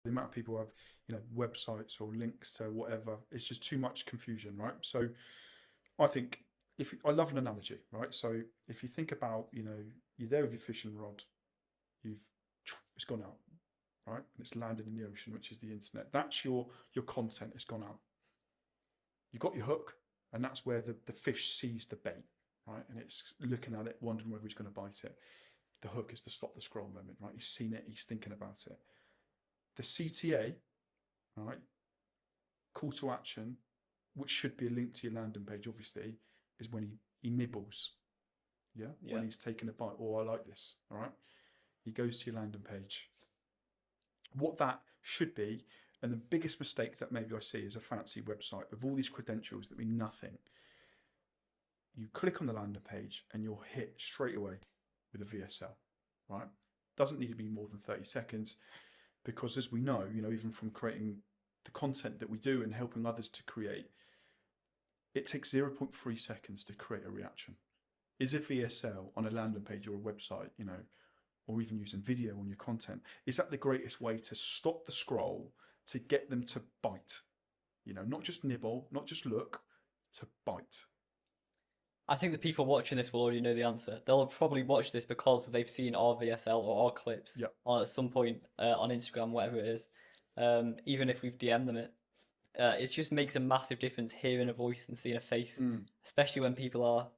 The amount of people have, websites or links to whatever, it's just too much confusion, right? So I think, if I love an analogy, right? So if you think about, you're there with your fishing rod, you've it's gone out, right? And it's landed in the ocean, which is the internet. That's your content. It's gone out. You've got your hook, and that's where the fish sees the bait, right? And it's looking at it, wondering whether he's going to bite it. The hook is the stop the scroll moment, right? He's seen it, he's thinking about it. The CTA, right? Call to action, which should be a link to your landing page, obviously, is when he nibbles. Yeah? When he's taking a bite. Oh, I like this. All right. He goes to your landing page. What that should be, and the biggest mistake that maybe I see is a fancy website with all these credentials that mean nothing. You click on the landing page and you're hit straight away with a VSL, right? Doesn't need to be more than 30 seconds because, as we know, even from creating the content that we do and helping others to create, it takes 0.3 seconds to create a reaction. Is a VSL on a landing page or a website, or even using video on your content, is that the greatest way to stop the scroll, to get them to bite? Not just nibble, not just look, to bite. I think the people watching this will already know the answer. They'll probably watch this because they've seen our VSL or our clips on at some point on Instagram, whatever it is. Even if we've DM'd them it just makes a massive difference hearing a voice and seeing a face, especially when people are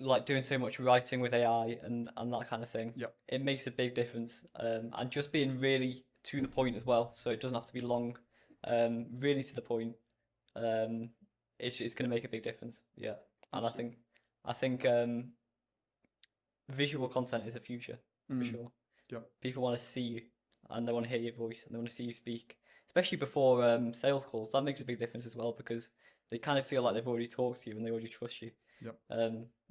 like doing so much writing with AI and that kind of thing. It makes a big difference. And just being really to the point as well, so it doesn't have to be long. Really to the point. It's going to make a big difference. Yeah. And Absolutely. I think visual content is the future for sure. People want to see you and they want to hear your voice and they want to see you speak, especially before sales calls. That makes a big difference as well because they kind of feel like they've already talked to you and they already trust you.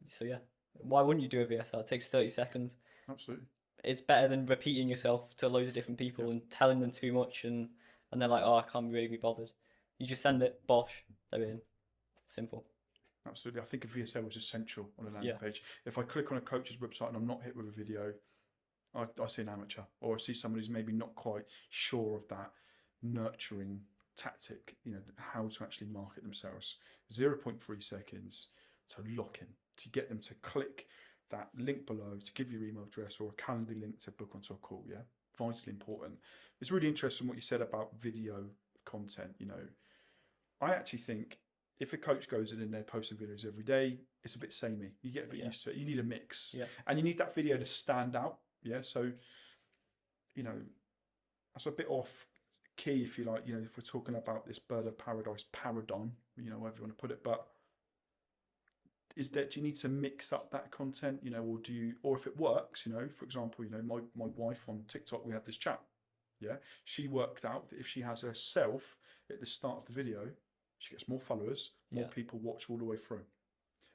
So yeah, why wouldn't you do a VSL? It takes 30 seconds. Absolutely. It's better than repeating yourself to loads of different people and telling them too much and they're like, oh, I can't really be bothered. You just send it, bosh, they're in. Simple. Absolutely. I think a VSL is essential on a landing page. If I click on a coach's website and I'm not hit with a video, I see an amateur, or I see someone who's maybe not quite sure of that nurturing tactic, how to actually market themselves. 0.3 seconds to lock in, to get them to click that link below, to give your email address or a calendar link to book onto a call. Yeah, vitally important. It's really interesting what you said about video content. I actually think if a coach goes in and they're posting videos every day, it's a bit samey. You get a bit used to it. You need a mix, and you need that video to stand out. Yeah, so that's a bit off key, if you like. If we're talking about this bird of paradise paradigm, whatever you want to put it, but do you need to mix up that content, or if it works, for example, my wife on TikTok, we had this chat. Yeah, she worked out that if she has herself at the start of the video, she gets more followers, more people watch all the way through.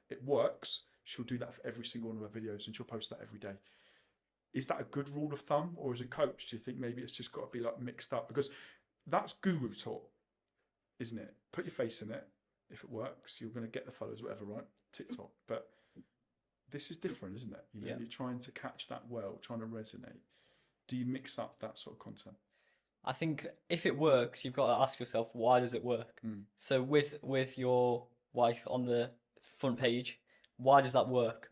It works. She'll do that for every single one of her videos and she'll post that every day. Is that a good rule of thumb? Or as a coach, do you think maybe it's just got to be like mixed up? Because that's guru talk, isn't it? Put your face in it. If it works, you're going to get the followers, whatever, right? TikTok. But this is different, isn't it? You're trying to catch that well, trying to resonate. Do you mix up that sort of content? I think if it works, you've got to ask yourself, why does it work? So with your wife on the front page, why does that work?